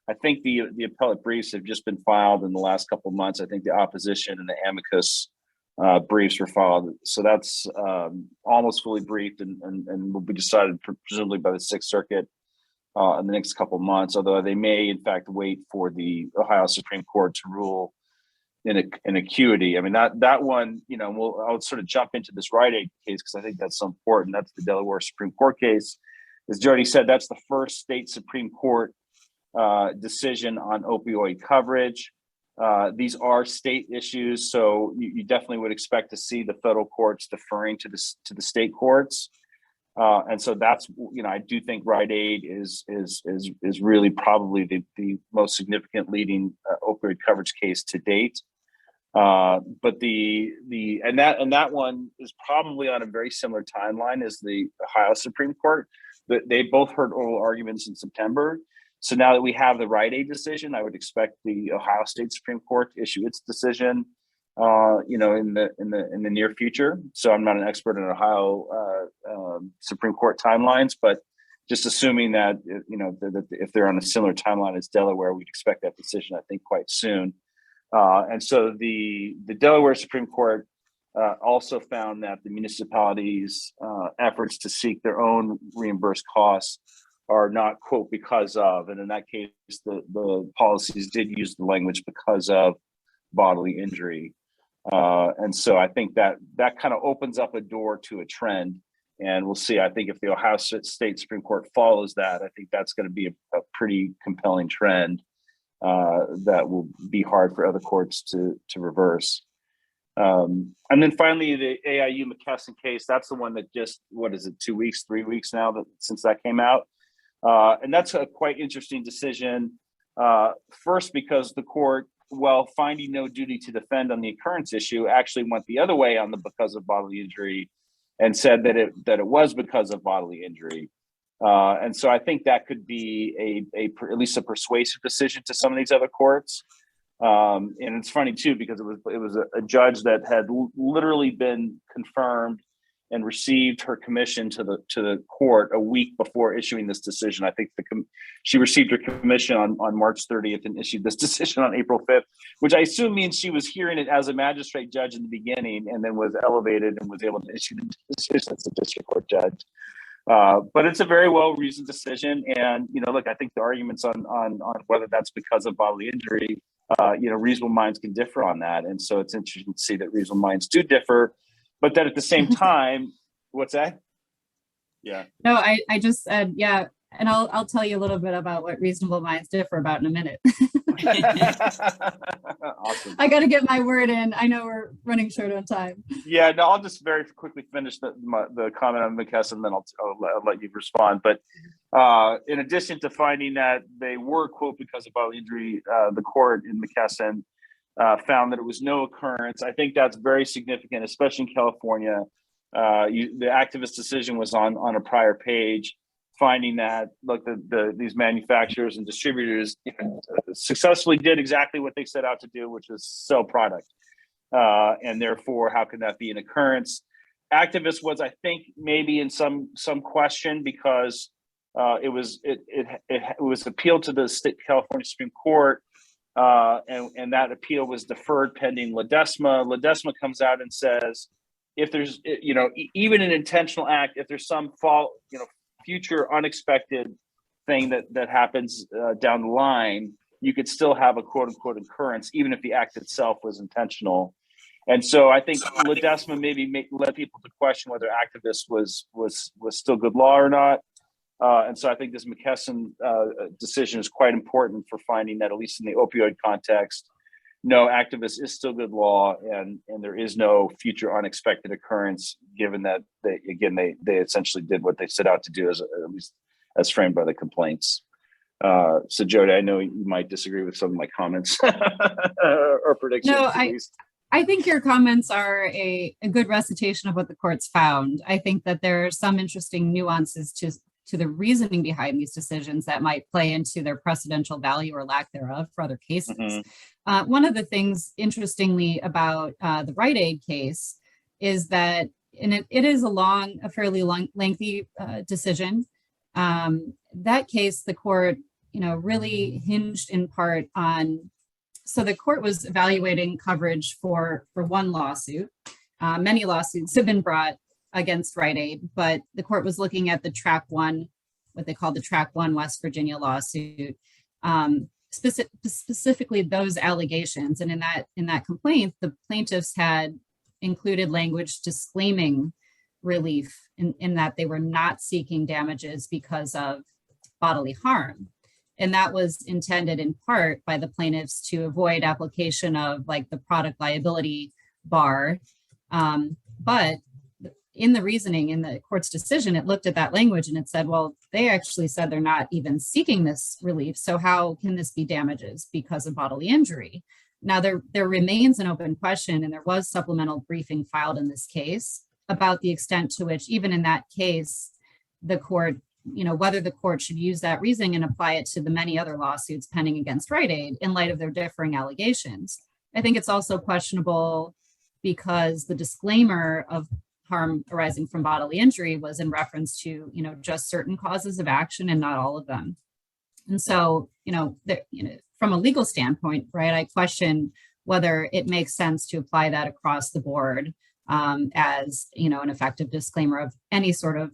I think the appellate briefs have just been filed in the last couple of months. I think the opposition and the amicus briefs were filed. So that's almost fully briefed and will be decided presumably by the Sixth Circuit in the next couple of months, although they may in fact wait for the Ohio Supreme Court to rule in acuity. I mean, that one, I'll sort of jump into this Rite Aid case because I think that's so important. That's the Delaware Supreme Court case. As Jodie said, that's the first state Supreme Court decision on opioid coverage. These are state issues, so you definitely would expect to see the federal courts deferring to the state courts. And so that's, I do think Rite Aid is really probably the most significant leading opioid coverage case to date. But that one is probably on a very similar timeline as the Ohio Supreme Court. They both heard oral arguments in September. So now that we have the Rite Aid decision, I would expect the Ohio State Supreme Court to issue its decision, in the near future. So I'm not an expert in Ohio Supreme Court timelines, but just assuming that that if they're on a similar timeline as Delaware, we'd expect that decision, I think, quite soon. And so the Delaware Supreme Court also found that the municipalities' efforts to seek their own reimbursed costs are not, quote, because of, and in that case, the policies did use the language because of bodily injury. And so I think that kind of opens up a door to a trend, and we'll see. I think if the Ohio State Supreme Court follows that, I think that's going to be a pretty compelling trend that will be hard for other courts to reverse. And then finally, the AIU Mckesson case, that's the one that just, 3 weeks now since that came out. And that's a quite interesting decision. First, because the court, while finding no duty to defend on the occurrence issue, actually went the other way on the because of bodily injury and said that it was because of bodily injury. And so I think that could be at least a persuasive decision to some of these other courts. And it's funny too, because it was a judge that had literally been confirmed and received her commission to the court a week before issuing this decision. I think she received her commission on March 30th and issued this decision on April 5th, which I assume means she was hearing it as a magistrate judge in the beginning and then was elevated and was able to issue the decision as a district court judge. But it's a very well-reasoned decision. And, look, I think the arguments on whether that's because of bodily injury, reasonable minds can differ on that. And so it's interesting to see that reasonable minds do differ, but that at the same time, what's that? Yeah. No, I just said, yeah. And I'll tell you a little bit about what reasonable minds differ about in a minute. Awesome. I got to get my word in. I know we're running short on time. Yeah, no, I'll just very quickly finish the comment on Mckesson, then I'll let you respond. But in addition to finding that they were, quote, because of bodily injury, the court in Mckesson found that it was no occurrence. I think that's very significant, especially in California. The activist decision was on a prior page, finding that, look, these manufacturers and distributors successfully did exactly what they set out to do, which was sell product. And therefore, how can that be an occurrence? Activist was, I think, maybe in some question because it was appealed to the state California Supreme Court, and that appeal was deferred pending Ledesma. Ledesma comes out and says, if there's, even an intentional act, if there's some fault, future unexpected thing that happens down the line, you could still have a quote unquote occurrence, even if the act itself was intentional. And so I think Ledesma maybe led people to question whether activist was still good law or not. And so I think this Mckesson decision is quite important for finding that, at least in the opioid context, no, activist is still good law, and there is no future unexpected occurrence, given that they essentially did what they set out to do, at least as framed by the complaints. So Jodie, I know you might disagree with some of my comments or predictions. No, I think your comments are a good recitation of what the court's found. I think that there are some interesting nuances to the reasoning behind these decisions that might play into their precedential value or lack thereof for other cases. Mm-hmm. One of the things, interestingly, about the Rite Aid case is that, and it is a fairly lengthy decision. That case, the court, really hinged in part on, so the court was evaluating coverage for one lawsuit. Many lawsuits have been brought against Rite Aid, but the court was looking at the Track 1, what they called the Track 1 West Virginia lawsuit, specifically those allegations. And in that complaint, the plaintiffs had included language disclaiming relief in that they were not seeking damages because of bodily harm. And that was intended in part by the plaintiffs to avoid application of the product liability bar. But in the reasoning in the court's decision, it looked at that language and it said, well, they actually said they're not even seeking this relief. So how can this be damages because of bodily injury? Now, there remains an open question, and there was supplemental briefing filed in this case about the extent to which, even in that case, the court, whether the court should use that reasoning and apply it to the many other lawsuits pending against Rite Aid in light of their differing allegations. I think it's also questionable because the disclaimer of harm arising from bodily injury was in reference to, just certain causes of action and not all of them. And so, from a legal standpoint, right, I question whether it makes sense to apply that across the board as, an effective disclaimer of any sort of,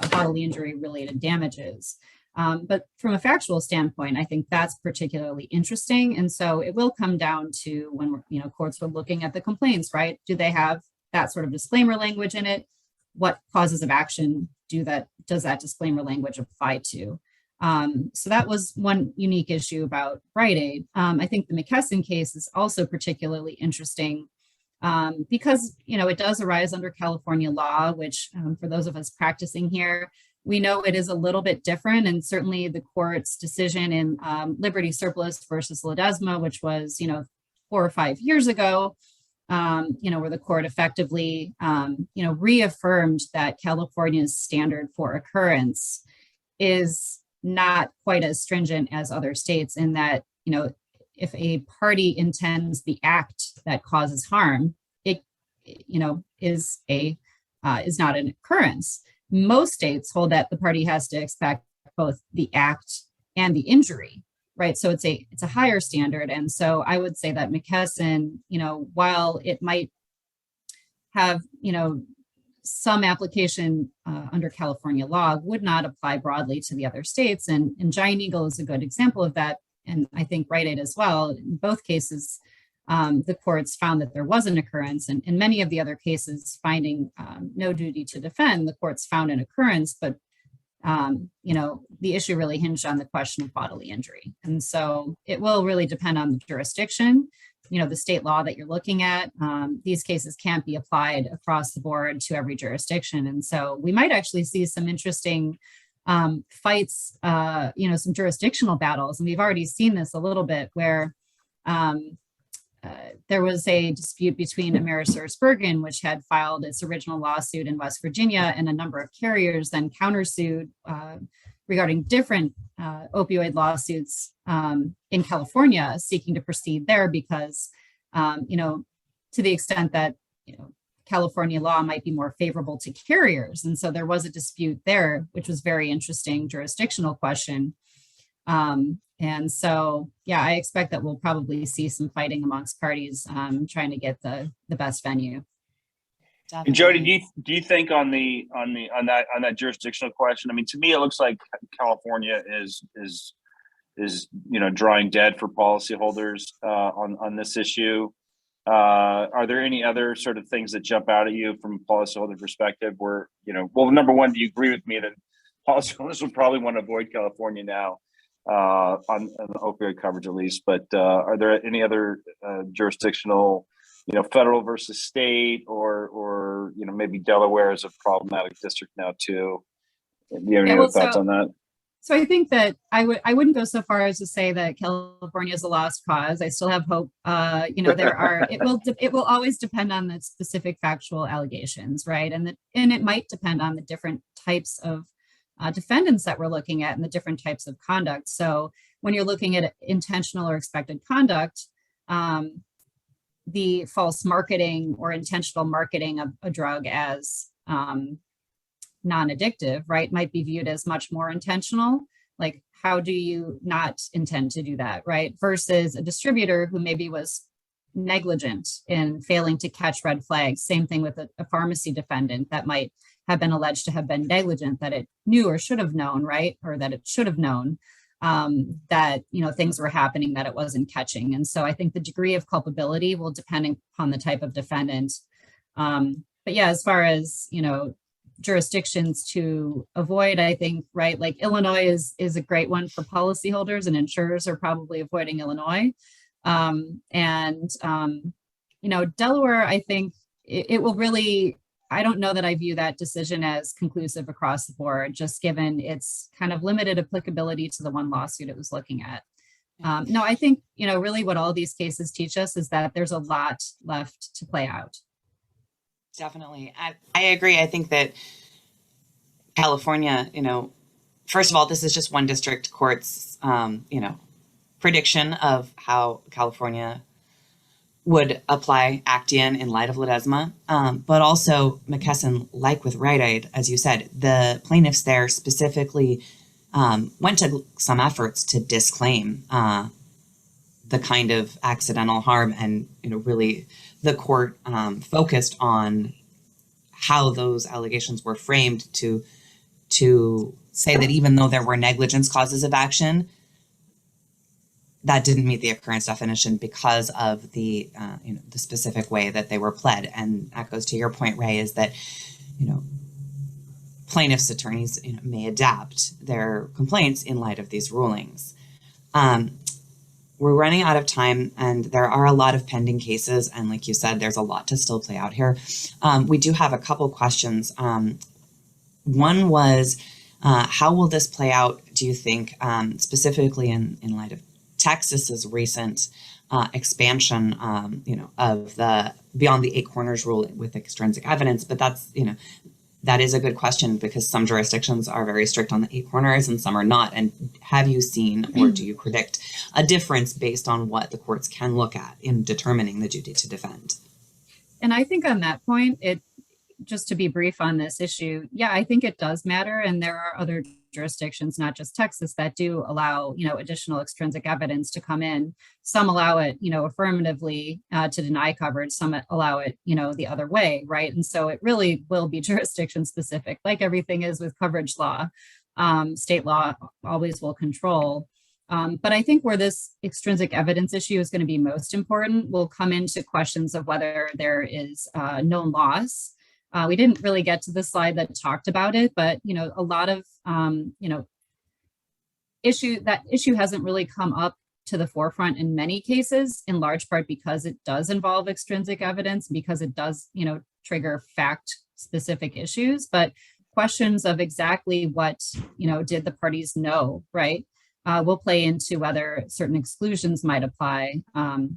bodily injury related damages. But from a factual standpoint, I think that's particularly interesting. And so it will come down to when, courts were looking at the complaints, right? Do they have that sort of disclaimer language in it? What causes of action does that disclaimer language apply to? So that was one unique issue about Rite Aid. I think the Mckesson case is also particularly interesting because, it does arise under California law, which for those of us practicing here, we know it is a little bit different. And certainly the court's decision in Liberty Surplus versus Ledesma, which was, 4 or 5 years ago, where the court effectively, reaffirmed that California's standard for occurrence is not quite as stringent as other states in that, if a party intends the act that causes harm, it, is not an occurrence. Most states hold that the party has to expect both the act and the injury, right? So it's a higher standard. And so I would say that Mckesson, while it might have, some application under California law, would not apply broadly to the other states. And Giant Eagle is a good example of that. And I think Rite Aid as well. In both cases, the courts found that there was an occurrence. And in many of the other cases finding no duty to defend, the courts found an occurrence, but the issue really hinged on the question of bodily injury. And so it will really depend on the jurisdiction, the state law that you're looking at. These cases can't be applied across the board to every jurisdiction. And so we might actually see some interesting fights, some jurisdictional battles. And we've already seen this a little bit where there was a dispute between AmerisourceBergen, which had filed its original lawsuit in West Virginia, and a number of carriers then countersued regarding different opioid lawsuits in California, seeking to proceed there because, to the extent that, California law might be more favorable to carriers. And so there was a dispute there, which was very interesting jurisdictional question. And so, I expect that we'll probably see some fighting amongst parties trying to get the best venue. Definitely. And Jody, do you think on that jurisdictional question? I mean, to me, it looks like California is drawing dead for policyholders on this issue. Are there any other sort of things that jump out at you from a policyholder perspective? Where well, number one, do you agree with me that policyholders would probably want to avoid California now on the opioid coverage at least? But are there any other jurisdictional? Federal versus state, or maybe Delaware is a problematic district now too. Do you have any other thoughts on that? So I think that I wouldn't go so far as to say that California is a lost cause. I still have hope. It will always depend on the specific factual allegations, right? And it might depend on the different types of defendants that we're looking at and the different types of conduct. So when you're looking at intentional or expected conduct, the false marketing or intentional marketing of a drug as non-addictive, right, might be viewed as much more intentional. Like, how do you not intend to do that, right? Versus a distributor who maybe was negligent in failing to catch red flags. Same thing with a pharmacy defendant that might have been alleged to have been negligent, that it knew or should have known, right? Or that it should have known that, things were happening that it wasn't catching. And so I think the degree of culpability will depend upon the type of defendant. But as far as, jurisdictions to avoid, I think, right, like Illinois is a great one for policyholders, and insurers are probably avoiding Illinois. Delaware, I think it will really, I don't know that I view that decision as conclusive across the board, just given its kind of limited applicability to the one lawsuit it was looking at. No, I think, really what all these cases teach us is that there's a lot left to play out. Definitely. I agree. I think that California, first of all, this is just one district court's, prediction of how California would apply Actian in light of Ledesma. But also Mckesson, like with Rite Aid, as you said, the plaintiffs there specifically went to some efforts to disclaim the kind of accidental harm, and really the court focused on how those allegations were framed to say that even though there were negligence causes of action, that didn't meet the occurrence definition because of the the specific way that they were pled. And that goes to your point, Ray, is that plaintiffs' attorneys may adapt their complaints in light of these rulings. We're running out of time, and there are a lot of pending cases, and like you said, there's a lot to still play out here. We do have a couple questions. One was, how will this play out, do you think, specifically in light of Texas's recent expansion, of the beyond the 8 corners rule with extrinsic evidence? But that's, that is a good question, because some jurisdictions are very strict on the 8 corners and some are not. And have you seen, or do you predict a difference based on what the courts can look at in determining the duty to defend? And I think on that point, just to be brief on this issue, yeah, I think it does matter. And there are other jurisdictions, not just Texas, that do allow, additional extrinsic evidence to come in. Some allow it, affirmatively to deny coverage. Some allow it, the other way, right? And so it really will be jurisdiction specific, like everything is with coverage law. State law always will control. But I think where this extrinsic evidence issue is going to be most important will come into questions of whether there is known loss. We didn't really get to the slide that talked about it, but a lot of issue hasn't really come up to the forefront in many cases, in large part because it does involve extrinsic evidence, because it does trigger fact specific issues. But questions of exactly what did the parties know, right, will play into whether certain exclusions might apply,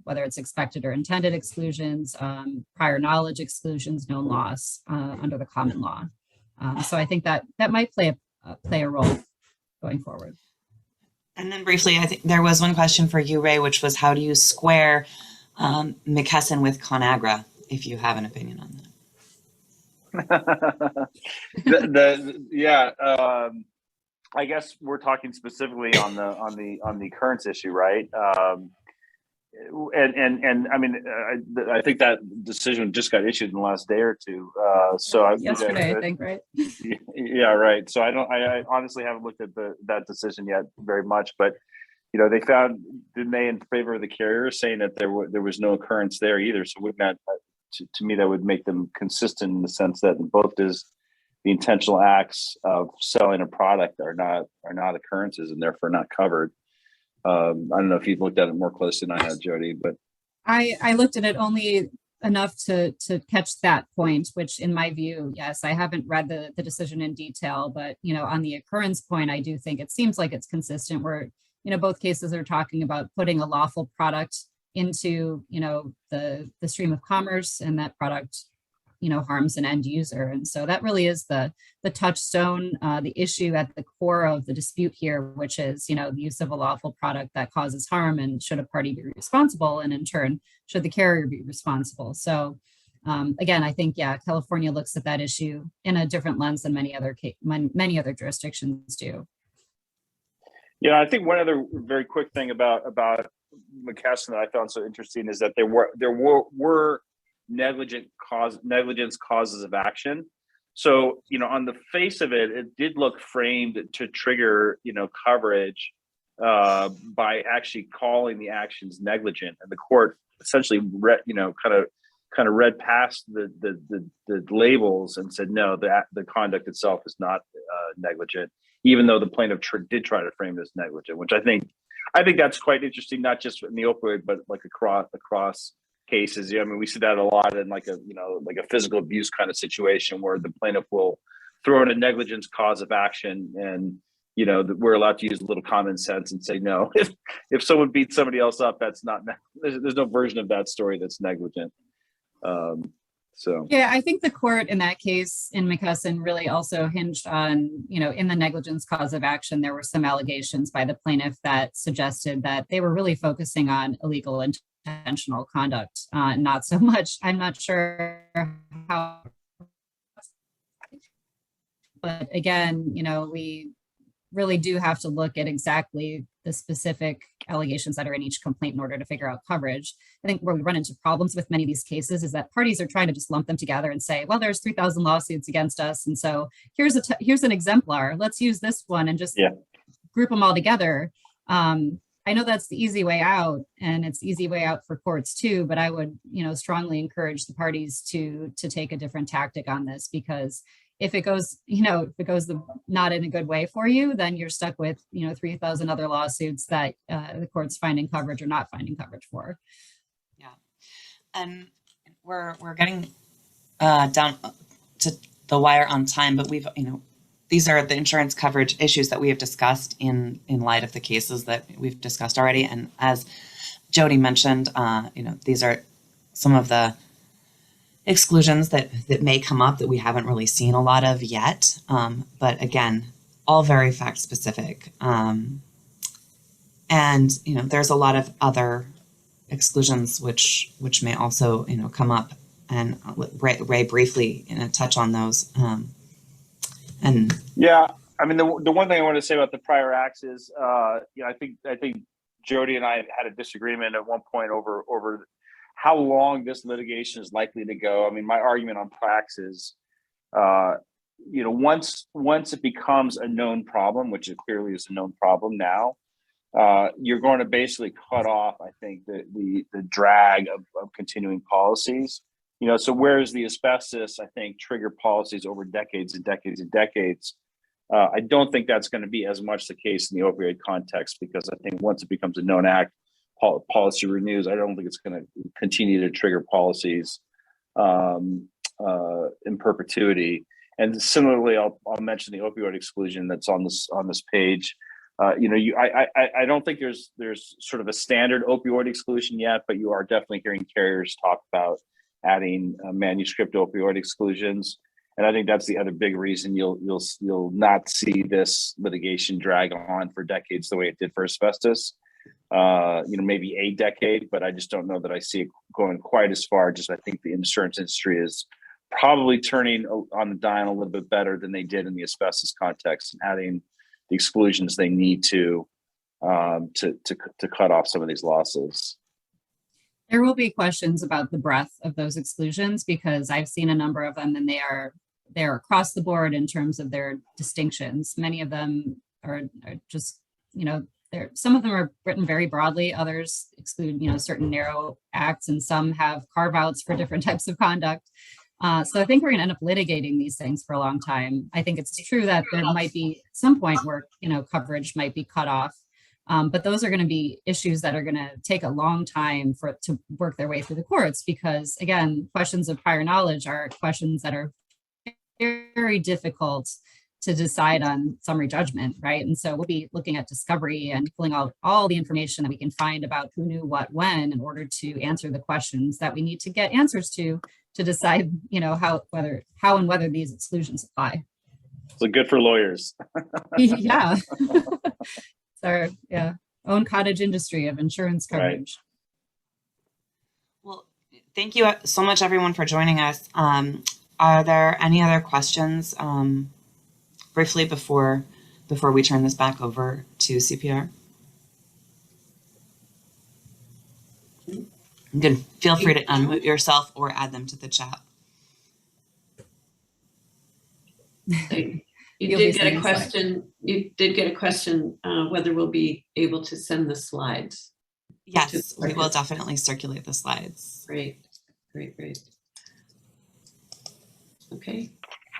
whether it's expected or intended exclusions, prior knowledge exclusions, known loss under the common law. So I think that might play a role going forward. And then briefly, I think there was one question for you, Ray, which was, how do you square Mckesson with ConAgra, if you have an opinion on that? I guess we're talking specifically on the occurrence issue, right? And I mean, I think that decision just got issued in the last day or two. Yesterday, I think, right? Yeah, right. So I honestly haven't looked at that decision yet very much, but they found, didn't they, in favor of the carrier, saying that there was no occurrence there either. So wouldn't that, to me, that would make them consistent in the sense that in both the intentional acts of selling a product are not occurrences and therefore not covered. I don't know if you've looked at it more closely than I have, Jody, but I looked at it only enough to catch that point, which in my view, yes, I haven't read the decision in detail, but on the occurrence point, I do think it seems like it's consistent where both cases are talking about putting a lawful product into the stream of commerce, and that product harms an end user. And so that really is the touchstone, the issue at the core of the dispute here, which is, the use of a lawful product that causes harm, and should a party be responsible, and in turn, should the carrier be responsible? So again, I think, yeah, California looks at that issue in a different lens than many other jurisdictions do. Yeah, I think one other very quick thing about Mckesson that I found so interesting is that there were negligence causes of action. So, on the face of it, it did look framed to trigger, coverage by actually calling the actions negligent, and the court essentially kind of read past the labels and said no, the conduct itself is not negligent, even though the plaintiff did try to frame this negligent, which I think that's quite interesting, not just in the opioid, but like across cases. I mean, we see that a lot in like a physical abuse kind of situation where the plaintiff will throw in a negligence cause of action, and we're allowed to use a little common sense and say, no, if someone beats somebody else up, that's not, there's no version of that story that's negligent. Yeah, I think the court in that case in Mckesson really also hinged on, in the negligence cause of action, there were some allegations by the plaintiff that suggested that they were really focusing on illegal intentional conduct, not so much. I'm not sure how, but again, we really do have to look at exactly the specific allegations that are in each complaint in order to figure out coverage. I think where we run into problems with many of these cases is that parties are trying to just lump them together and say, well, there's 3,000 lawsuits against us, and so here's an exemplar. Let's use this one and just group them all together. I know that's the easy way out, and it's the easy way out for courts too, but I would, strongly encourage the parties to take a different tactic on this, because if it goes, not in a good way for you, then you're stuck with, 3,000 other lawsuits that the court's finding coverage or not finding coverage for. Yeah, and we're getting down to the wire on time, but we've, these are the insurance coverage issues that we have discussed in light of the cases that we've discussed already. And as Jodie mentioned, these are some of the exclusions that may come up that we haven't really seen a lot of yet. But again, all very fact specific. And, there's a lot of other exclusions which may also, come up, and Ray briefly touch on those. And yeah, I mean, the one thing I want to say about the prior acts is, I think Jodie and I had a disagreement at one point over how long this litigation is likely to go. I mean, my argument on Prax is, once it becomes a known problem, which it clearly is a known problem now, you're going to basically cut off, I think, the drag of continuing policies. So whereas the asbestos, I think, trigger policies over decades and decades and decades, I don't think that's going to be as much the case in the opioid context, because I think once it becomes a known act, policy renews. I don't think it's going to continue to trigger policies in perpetuity. And similarly, I'll mention the opioid exclusion that's on this page. I don't think there's sort of a standard opioid exclusion yet, but you are definitely hearing carriers talk about adding manuscript opioid exclusions. And I think that's the other big reason you'll not see this litigation drag on for decades the way it did for asbestos. Maybe a decade, but I just don't know that I see it going quite as far. I think the insurance industry is probably turning on the dial a little bit better than they did in the asbestos context, and adding the exclusions they need to cut off some of these losses. There will be questions about the breadth of those exclusions, because I've seen a number of them, and they're across the board in terms of their distinctions. Many of them are just, some of them are written very broadly. Others exclude, certain narrow acts, and some have carve outs for different types of conduct. So I think we're going to end up litigating these things for a long time. I think it's true that there might be some point where, coverage might be cut off. But those are going to be issues that are going to take a long time for it to work their way through the courts, because again, questions of prior knowledge are questions that are very difficult to decide on summary judgment, right? And so we'll be looking at discovery and pulling out all the information that we can find about who knew what when, in order to answer the questions that we need to get answers to decide, how and whether these exclusions apply. So good for lawyers. Yeah. It's our own cottage industry of insurance coverage. Right. Well, thank you so much, everyone, for joining us. Are there any other questions briefly before we turn this back over to CPR? Good. Feel free to unmute yourself or add them to the chat. You did get a question. You did get a question whether we'll be able to send the slides. Yes, we will definitely circulate the slides. Great. Okay.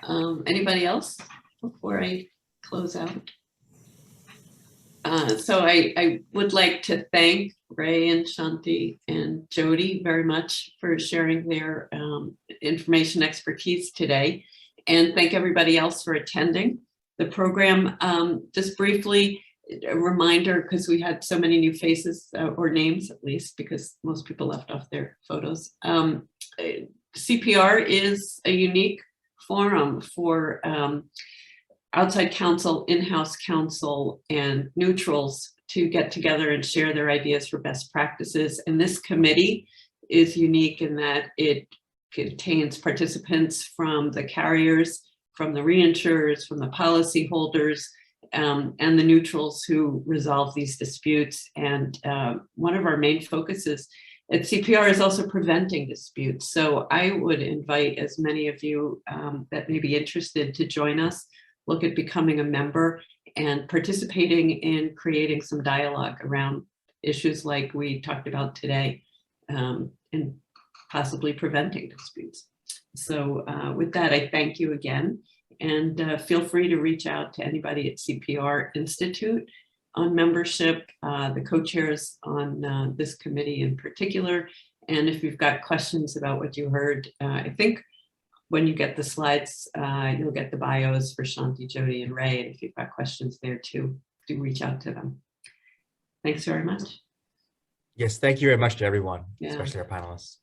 Anybody else before I close out? So I would like to thank Ray and Shanti and Jodie very much for sharing their information expertise today, and thank everybody else for attending. the program. Just briefly, a reminder, because we had so many new faces or names, at least, because most people left off their photos. CPR is a unique forum for outside counsel, in-house counsel, and neutrals to get together and share their ideas for best practices. And this committee is unique in that it contains participants from the carriers, from the reinsurers, from the policyholders, and the neutrals who resolve these disputes. And one of our main focuses at CPR is also preventing disputes. So I would invite as many of you that may be interested to join us, look at becoming a member and participating in creating some dialogue around issues like we talked about today, and possibly preventing disputes. So with that, I thank you again, and feel free to reach out to anybody at CPR Institute on membership, the co-chairs on this committee in particular. And if you've got questions about what you heard, I think when you get the slides, you'll get the bios for Shanti, Jodie, and Ray. And if you've got questions there too, do reach out to them. Thanks very much. Yes, thank you very much to everyone, Yeah. especially our panelists.